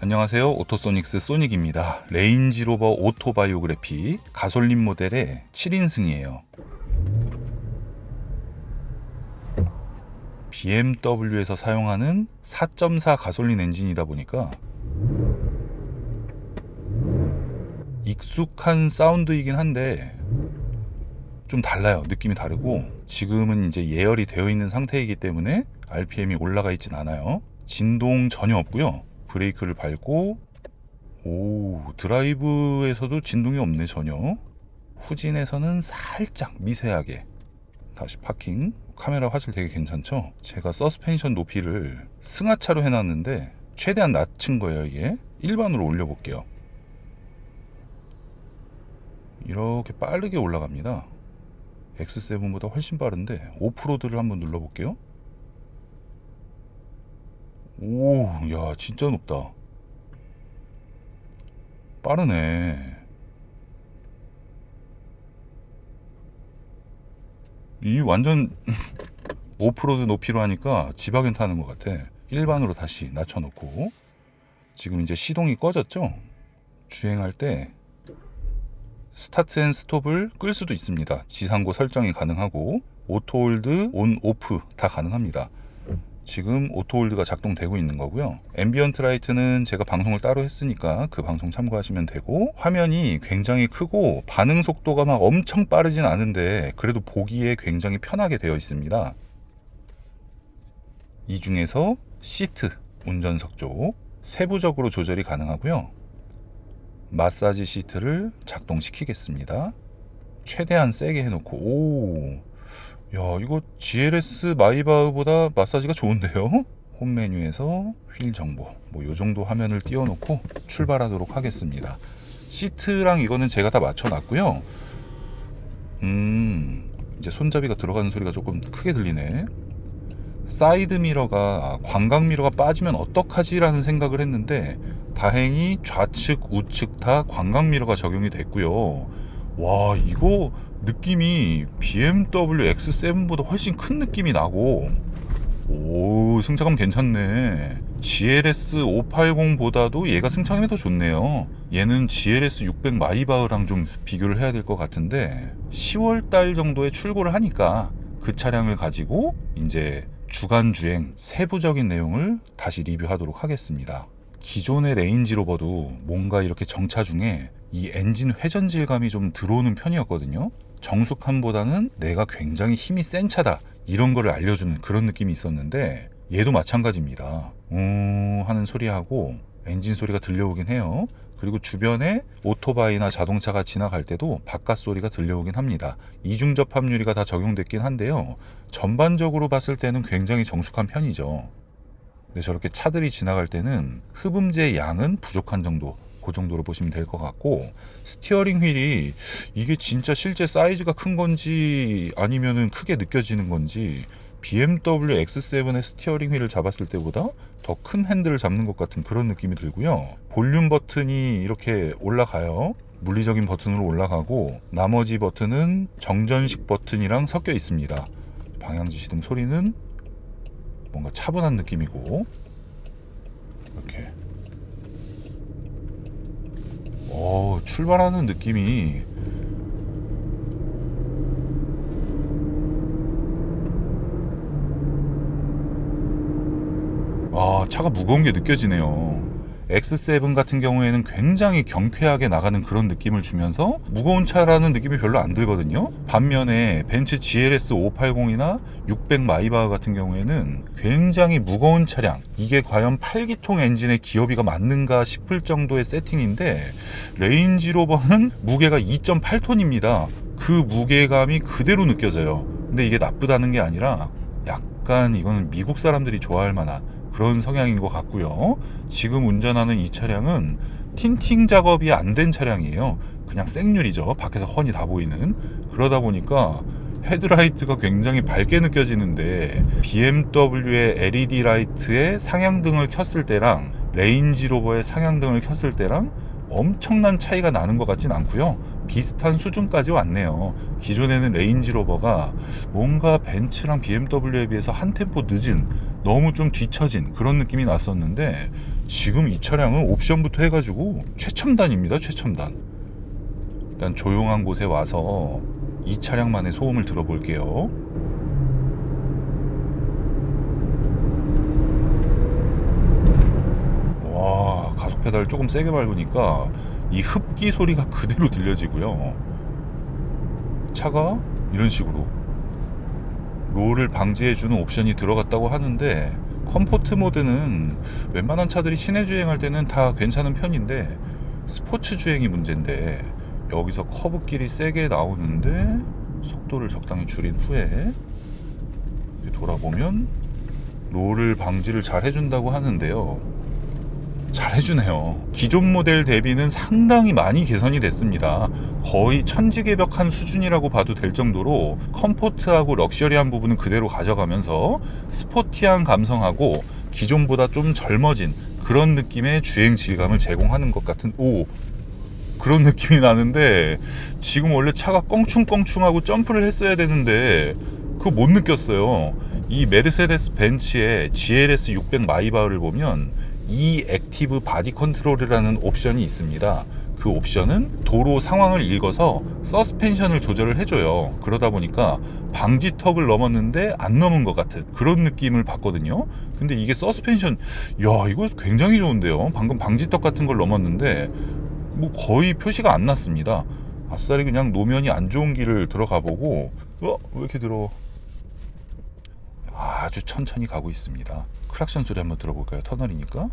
안녕하세요. 오토소닉스 소닉입니다. 레인지로버 오토바이오그래피 가솔린 모델의 7인승이에요. BMW에서 사용하는 4.4 가솔린 엔진이다 보니까 익숙한 사운드이긴 한데 좀 달라요. 느낌이 다르고 지금은 이제 예열이 되어 있는 상태이기 때문에 RPM이 올라가 있진 않아요. 진동 전혀 없고요. 브레이크를 밟고 드라이브에서도 진동이 없네. 전혀. 후진에서는 살짝 미세하게. 다시 파킹. 카메라 화질 되게 괜찮죠? 제가 서스펜션 높이를 승하차로 해놨는데 최대한 낮춘 거예요. 이게 일반으로 올려볼게요. 이렇게 빠르게 올라갑니다. X7보다 훨씬 빠른데 오프로드를 한번 눌러볼게요. 야, 진짜 높다. 빠르네. 이 완전 오프로드 높이로 하니까 지박연 타는 것 같아. 일반으로 다시 낮춰놓고 지금 이제 시동이 꺼졌죠? 주행할 때 스타트 앤 스톱을 끌 수도 있습니다. 지상고 설정이 가능하고 오토홀드, 온, 오프 다 가능합니다. 지금 오토홀드가 작동되고 있는 거고요. 앰비언트 라이트는 제가 방송을 따로 했으니까 그 방송 참고하시면 되고, 화면이 굉장히 크고 반응 속도가 막 엄청 빠르진 않은데 그래도 보기에 굉장히 편하게 되어 있습니다. 이 중에서 시트, 운전석 쪽 세부적으로 조절이 가능하고요. 마사지 시트를 작동시키겠습니다. 최대한 세게 해놓고 야, 이거 GLS 마이바흐보다 마사지가 좋은데요? 홈 메뉴에서 휠 정보 뭐 요 정도 화면을 띄워놓고 출발하도록 하겠습니다. 시트랑 이거는 제가 다 맞춰놨고요. 이제 손잡이가 들어가는 소리가 조금 크게 들리네. 사이드 미러가 광각 미러가 빠지면 어떡하지 라는 생각을 했는데 다행히 좌측 우측 다 광각 미러가 적용이 됐고요. 와, 이거 느낌이 BMW X7보다 훨씬 큰 느낌이 나고, 승차감 괜찮네. GLS 580보다도 얘가 승차감이 더 좋네요. 얘는 GLS 600 마이바흐랑 좀 비교를 해야 될 것 같은데 10월달 정도에 출고를 하니까 그 차량을 가지고 이제 주간 주행 세부적인 내용을 다시 리뷰하도록 하겠습니다. 기존의 레인지로버도 뭔가 이렇게 정차 중에 이 엔진 회전 질감이 좀 들어오는 편이었거든요. 정숙함보다는 내가 굉장히 힘이 센 차다 이런 거를 알려주는 그런 느낌이 있었는데 얘도 마찬가지입니다. 하는 소리하고 엔진 소리가 들려오긴 해요. 그리고 주변에 오토바이나 자동차가 지나갈 때도 바깥 소리가 들려오긴 합니다. 이중 접합 유리가 다 적용됐긴 한데요. 전반적으로 봤을 때는 굉장히 정숙한 편이죠. 근데 저렇게 차들이 지나갈 때는 흡음재 양은 부족한 정도, 그 정도로 보시면 될 것 같고, 스티어링 휠이 이게 진짜 실제 사이즈가 큰 건지 아니면은 크게 느껴지는 건지 BMW X7의 스티어링 휠을 잡았을 때보다 더 큰 핸들을 잡는 것 같은 그런 느낌이 들고요. 볼륨 버튼이 이렇게 올라가요. 물리적인 버튼으로 올라가고 나머지 버튼은 정전식 버튼이랑 섞여 있습니다. 방향지시등 소리는 뭔가 차분한 느낌이고 이렇게 출발하는 느낌이 차가 무거운 게 느껴지네요. X7 같은 경우에는 굉장히 경쾌하게 나가는 그런 느낌을 주면서 무거운 차라는 느낌이 별로 안 들거든요. 반면에 벤츠 GLS 580이나 600 마이바흐 같은 경우에는 굉장히 무거운 차량, 이게 과연 8기통 엔진의 기어비가 맞는가 싶을 정도의 세팅인데 레인지로버는 무게가 2.8톤입니다. 그 무게감이 그대로 느껴져요. 근데 이게 나쁘다는 게 아니라 약간 이거는 미국 사람들이 좋아할 만한 그런 성향인 것 같고요. 지금 운전하는 이 차량은 틴팅 작업이 안 된 차량이에요. 그냥 생유리죠. 밖에서 훤히 다 보이는. 그러다 보니까 헤드라이트가 굉장히 밝게 느껴지는데 BMW의 LED 라이트의 상향등을 켰을 때랑 레인지로버의 상향등을 켰을 때랑 엄청난 차이가 나는 것 같진 않고요. 비슷한 수준까지 왔네요. 기존에는 레인지로버가 뭔가 벤츠랑 BMW에 비해서 한 템포 늦은, 너무 좀 뒤처진 그런 느낌이 났었는데 지금 이 차량은 옵션부터 해가지고 최첨단입니다. 최첨단. 일단 조용한 곳에 와서 이 차량만의 소음을 들어볼게요. 와, 가속 페달을 조금 세게 밟으니까 이 흡기 소리가 그대로 들려지고요. 차가 이런 식으로 롤을 방지해주는 옵션이 들어갔다고 하는데, 컴포트 모드는 웬만한 차들이 시내 주행할 때는 다 괜찮은 편인데 스포츠 주행이 문제인데, 여기서 커브길이 세게 나오는데 속도를 적당히 줄인 후에 돌아보면 롤을 방지를 잘 해준다고 하는데요. 잘 해주네요. 기존 모델 대비는 상당히 많이 개선이 됐습니다. 거의 천지개벽한 수준이라고 봐도 될 정도로 컴포트하고 럭셔리한 부분은 그대로 가져가면서 스포티한 감성하고 기존보다 좀 젊어진 그런 느낌의 주행 질감을 제공하는 것 같은 그런 느낌이 나는데, 지금 원래 차가 껑충껑충하고 점프를 했어야 되는데 그거 못 느꼈어요. 이 메르세데스 벤츠의 GLS 600 마이바흐를 보면 이 액티브 바디 컨트롤이라는 옵션이 있습니다. 그 옵션은 도로 상황을 읽어서 서스펜션을 조절을 해줘요. 그러다 보니까 방지턱을 넘었는데 안 넘은 것 같은 그런 느낌을 받거든요. 근데 이게 서스펜션, 야, 이거 굉장히 좋은데요. 방금 방지턱 같은 걸 넘었는데 뭐 거의 표시가 안 났습니다. 아싸리 그냥 노면이 안 좋은 길을 들어가 보고, 왜 이렇게 더러워? 아주 천천히 가고 있습니다. 클락션 소리 한번 들어볼까요? 터널이니까.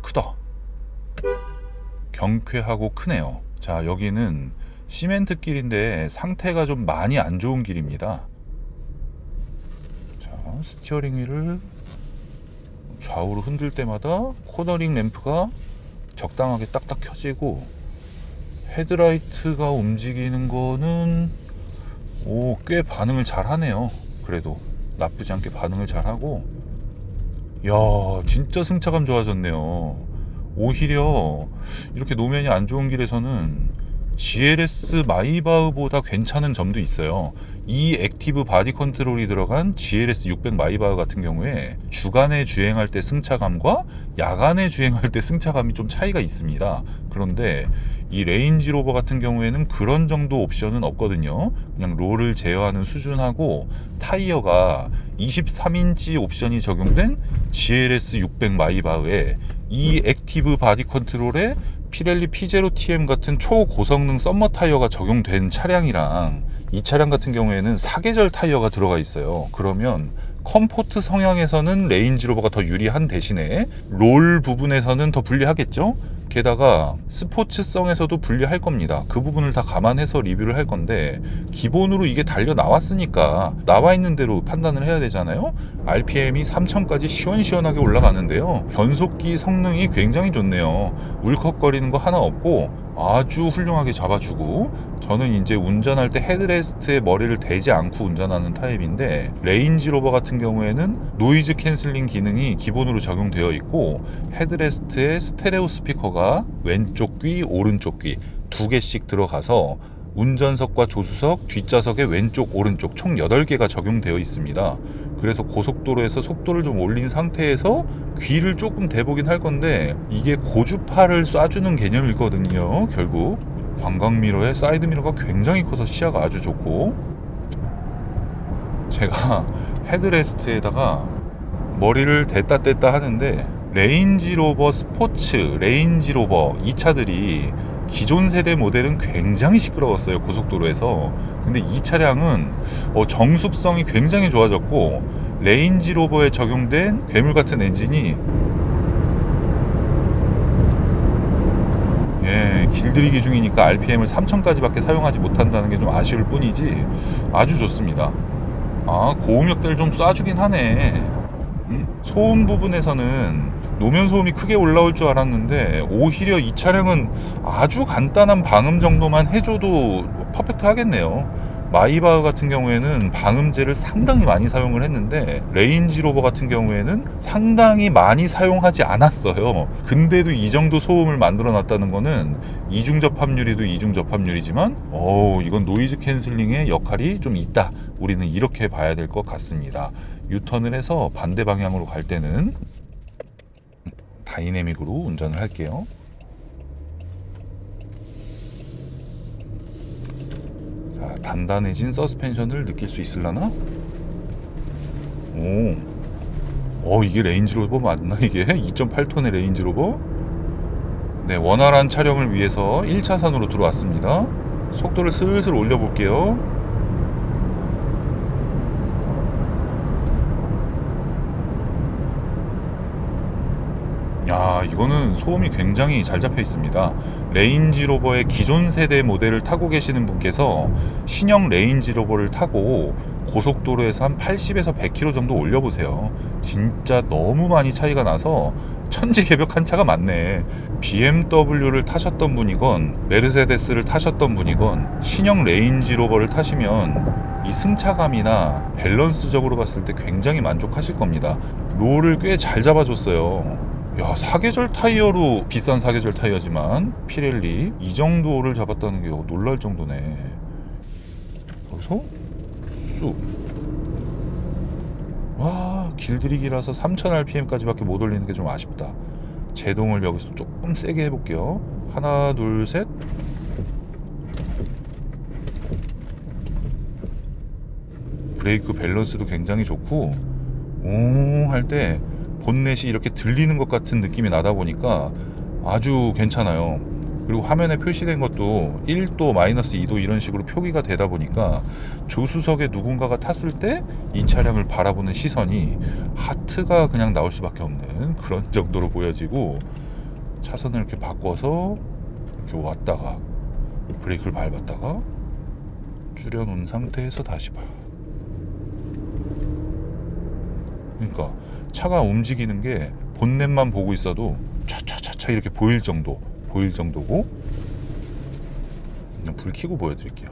크다. 경쾌하고 크네요. 자, 여기는 시멘트 길인데 상태가 좀 많이 안 좋은 길입니다. 자, 스티어링 휠을 좌우로 흔들 때마다 코너링 램프가 적당하게 딱딱 켜지고, 헤드라이트가 움직이는 거는 꽤 반응을 잘 하네요. 그래도 나쁘지 않게 반응을 잘 하고, 야, 진짜 승차감 좋아졌네요. 오히려 이렇게 노면이 안 좋은 길에서는 GLS 마이바흐보다 괜찮은 점도 있어요. 이 액티브 바디 컨트롤이 들어간 GLS 600 마이바흐 같은 경우에 주간에 주행할 때 승차감과 야간에 주행할 때 승차감이 좀 차이가 있습니다. 그런데 이 레인지로버 같은 경우에는 그런 정도 옵션은 없거든요. 그냥 롤을 제어하는 수준하고, 타이어가 23인치 옵션이 적용된 GLS 600 마이바흐에 이 액티브 바디 컨트롤에 피렐리 P0TM 같은 초고성능 썸머 타이어가 적용된 차량이랑, 이 차량 같은 경우에는 사계절 타이어가 들어가 있어요. 그러면 컴포트 성향에서는 레인지로버가 더 유리한 대신에 롤 부분에서는 더 불리하겠죠? 게다가 스포츠성에서도 불리할 겁니다. 그 부분을 다 감안해서 리뷰를 할 건데, 기본으로 이게 달려 나왔으니까 나와 있는 대로 판단을 해야 되잖아요. RPM이 3000까지 시원시원하게 올라가는데요. 변속기 성능이 굉장히 좋네요. 울컥거리는 거 하나 없고 아주 훌륭하게 잡아주고, 저는 이제 운전할 때 헤드레스트에 머리를 대지 않고 운전하는 타입인데, 레인지로버 같은 경우에는 노이즈 캔슬링 기능이 기본으로 적용되어 있고, 헤드레스트에 스테레오 스피커가 왼쪽 귀, 오른쪽 귀 두 개씩 들어가서 운전석과 조수석, 뒷좌석의 왼쪽, 오른쪽 총 8개가 적용되어 있습니다. 그래서 고속도로에서 속도를 좀 올린 상태에서 귀를 조금 대보긴 할 건데, 이게 고주파를 쏴주는 개념이거든요. 결국 광각미러에 사이드미러가 굉장히 커서 시야가 아주 좋고, 제가 헤드레스트에다가 머리를 댔다 뗐다 하는데, 레인지로버 스포츠, 레인지로버 이 차들이 기존 세대 모델은 굉장히 시끄러웠어요, 고속도로에서. 근데 이 차량은 정숙성이 굉장히 좋아졌고, 레인지로버에 적용된 괴물 같은 엔진이 길들이기 중이니까 RPM을 3000까지밖에 사용하지 못한다는 게 좀 아쉬울 뿐이지 아주 좋습니다. 고음역대를 좀 쏴주긴 하네. 소음 부분에서는 노면 소음이 크게 올라올 줄 알았는데, 오히려 이 차량은 아주 간단한 방음 정도만 해줘도 퍼펙트 하겠네요. 마이바흐 같은 경우에는 방음제를 상당히 많이 사용을 했는데, 레인지로버 같은 경우에는 상당히 많이 사용하지 않았어요. 근데도 이 정도 소음을 만들어 놨다는 거는 이중 접합률이도 이중 접합률이지만 이건 노이즈 캔슬링의 역할이 좀 있다, 우리는 이렇게 봐야 될 것 같습니다. 유턴을 해서 반대 방향으로 갈 때는 다이내믹으로 운전을 할게요. 자, 단단해진 서스펜션을 느낄 수 있으려나? 이게 레인지로버 맞나 이게? 2.8톤의 레인지로버? 네, 원활한 촬영을 위해서 1차선으로 들어왔습니다. 속도를 슬슬 올려볼게요. 야, 이거는 소음이 굉장히 잘 잡혀 있습니다. 레인지로버의 기존 세대 모델을 타고 계시는 분께서 신형 레인지로버를 타고 고속도로에서 한 80에서 100km 정도 올려보세요. 진짜 너무 많이 차이가 나서 천지개벽한 차가 많네. BMW를 타셨던 분이건 메르세데스를 타셨던 분이건 신형 레인지로버를 타시면 이 승차감이나 밸런스적으로 봤을 때 굉장히 만족하실 겁니다. 롤을 꽤 잘 잡아줬어요. 야, 사계절 타이어로, 비싼 사계절 타이어지만 피렐리 이 정도를 잡았다는 게 놀랄 정도네. 거기서 쑥. 와, 길들이기라서 3000rpm까지밖에 못 올리는 게 좀 아쉽다. 제동을 여기서 조금 세게 해볼게요. 하나, 둘, 셋. 브레이크 밸런스도 굉장히 좋고, 오 할 때 본넷이 이렇게 들리는 것 같은 느낌이 나다 보니까 아주 괜찮아요. 그리고 화면에 표시된 것도 1도, 마이너스 2도 이런 식으로 표기가 되다 보니까 조수석에 누군가가 탔을 때 이 차량을 바라보는 시선이 하트가 그냥 나올 수밖에 없는 그런 정도로 보여지고, 차선을 이렇게 바꿔서 이렇게 왔다가 브레이크를 밟았다가 줄여놓은 상태에서 다시 봐. 그러니까 차가 움직이는 게 본넷만 보고 있어도 차차차차 이렇게 보일 정도고. 그냥 불 켜고 보여드릴게요.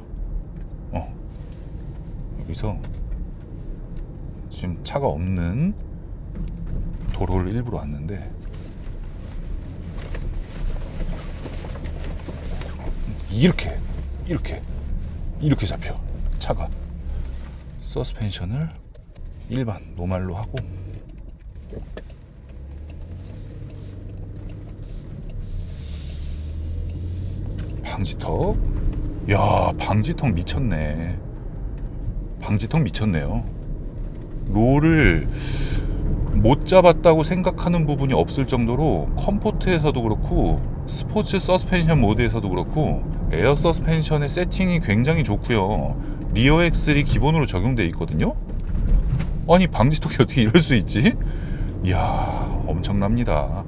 여기서 지금 차가 없는 도로를 일부러 왔는데 이렇게 잡혀 차가. 서스펜션을 일반 노말로 하고, 방지턱. 야, 방지턱 미쳤네. 방지턱 미쳤네요. 롤을 못 잡았다고 생각하는 부분이 없을 정도로 컴포트에서도 그렇고 스포츠 서스펜션 모드에서도 그렇고 에어 서스펜션의 세팅이 굉장히 좋고요. 리어 엑셀이 기본으로 적용되어 있거든요. 아니, 방지턱이 어떻게 이럴 수 있지? 이야, 엄청납니다.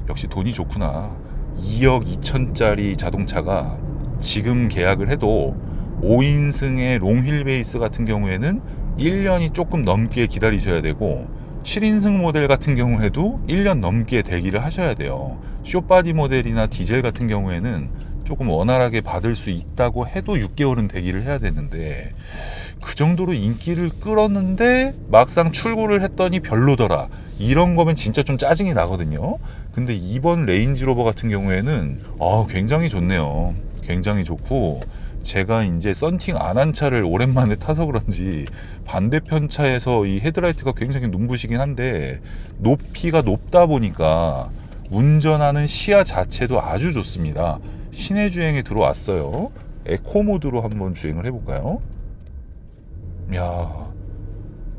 역시 돈이 좋구나. 2억 2천짜리 자동차가 지금 계약을 해도 5인승의 롱휠 베이스 같은 경우에는 1년이 조금 넘게 기다리셔야 되고, 7인승 모델 같은 경우에도 1년 넘게 대기를 하셔야 돼요. 쇼바디 모델이나 디젤 같은 경우에는 조금 원활하게 받을 수 있다고 해도 6개월은 대기를 해야 되는데, 그 정도로 인기를 끌었는데 막상 출고를 했더니 별로더라, 이런 거면 진짜 좀 짜증이 나거든요. 근데 이번 레인지로버 같은 경우에는 굉장히 좋네요. 굉장히 좋고, 제가 이제 썬팅 안 한 차를 오랜만에 타서 그런지 반대편 차에서 이 헤드라이트가 굉장히 눈부시긴 한데, 높이가 높다 보니까 운전하는 시야 자체도 아주 좋습니다. 시내 주행에 들어왔어요. 에코 모드로 한번 주행을 해볼까요? 야,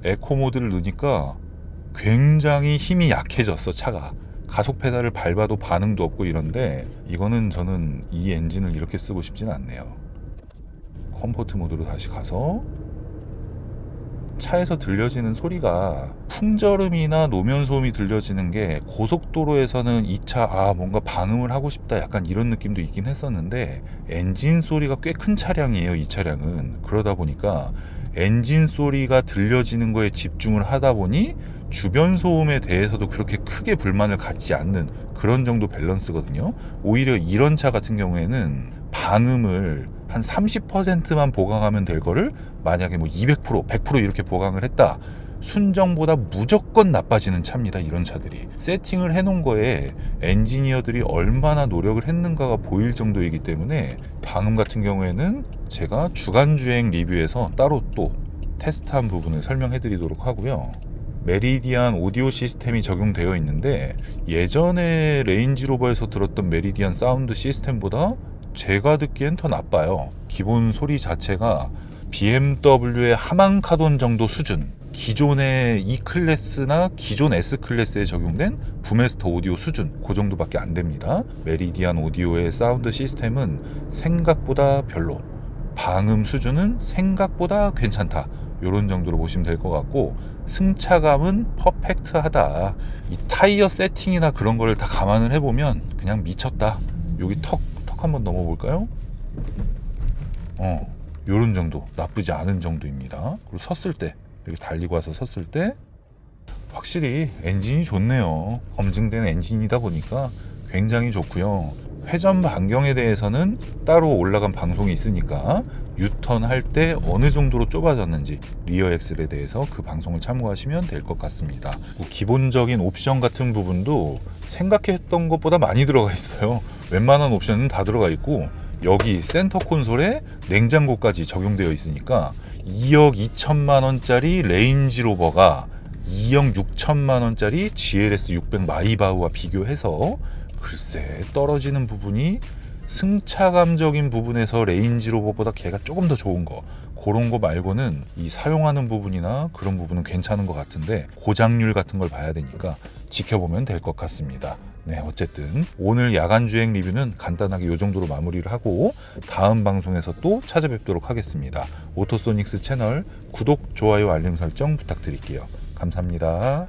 에코 모드를 넣으니까 굉장히 힘이 약해졌어, 차가. 가속 페달을 밟아도 반응도 없고 이런데, 이거는 저는 이 엔진을 이렇게 쓰고 싶지는 않네요. 컴포트 모드로 다시 가서 차에서 들려지는 소리가 풍절음이나 노면 소음이 들려지는 게 고속도로에서는 이 차 뭔가 방음을 하고 싶다, 약간 이런 느낌도 있긴 했었는데, 엔진 소리가 꽤 큰 차량이에요, 이 차량은. 그러다 보니까 엔진 소리가 들려지는 거에 집중을 하다 보니 주변 소음에 대해서도 그렇게 크게 불만을 갖지 않는 그런 정도 밸런스거든요. 오히려 이런 차 같은 경우에는 방음을 한 30%만 보강하면 될 거를 만약에 뭐 200%, 100% 이렇게 보강을 했다, 순정보다 무조건 나빠지는 차입니다. 이런 차들이 세팅을 해놓은 거에 엔지니어들이 얼마나 노력을 했는가가 보일 정도이기 때문에, 방음 같은 경우에는 제가 주간주행 리뷰에서 따로 또 테스트한 부분을 설명해 드리도록 하고요. 메리디안 오디오 시스템이 적용되어 있는데 예전에 레인지로버에서 들었던 메리디안 사운드 시스템보다 제가 듣기엔 더 나빠요. 기본 소리 자체가 BMW의 하만카돈 정도 수준, 기존의 E클래스나 기존 S클래스에 적용된 부메스터 오디오 수준, 그 정도밖에 안 됩니다. 메리디안 오디오의 사운드 시스템은 생각보다 별로, 방음 수준은 생각보다 괜찮다, 이런 정도로 보시면 될 것 같고, 승차감은 퍼펙트하다. 이 타이어 세팅이나 그런 거를 다 감안을 해보면 그냥 미쳤다. 여기 턱 한번 넘어볼까요? 요런 정도, 나쁘지 않은 정도입니다. 그리고 섰을 때, 이렇게 달리고 와서 섰을 때 확실히 엔진이 좋네요. 검증된 엔진이다 보니까 굉장히 좋고요. 회전 반경에 대해서는 따로 올라간 방송이 있으니까 유턴 할 때 어느 정도로 좁아졌는지 리어 엑셀에 대해서 그 방송을 참고하시면 될 것 같습니다. 기본적인 옵션 같은 부분도 생각했던 것보다 많이 들어가 있어요. 웬만한 옵션은 다 들어가 있고, 여기 센터 콘솔에 냉장고까지 적용되어 있으니까 2억 2천만 원짜리 레인지로버가 2억 6천만 원짜리 GLS 600 마이바흐와 비교해서 글쎄 떨어지는 부분이, 승차감적인 부분에서 레인지로버보다 걔가 조금 더 좋은 거, 그런 거 말고는 이 사용하는 부분이나 그런 부분은 괜찮은 것 같은데, 고장률 같은 걸 봐야 되니까 지켜보면 될 것 같습니다. 네, 어쨌든 오늘 야간 주행 리뷰는 간단하게 이 정도로 마무리를 하고 다음 방송에서 또 찾아뵙도록 하겠습니다. 오토소닉스 채널 구독, 좋아요, 알림 설정 부탁드릴게요. 감사합니다.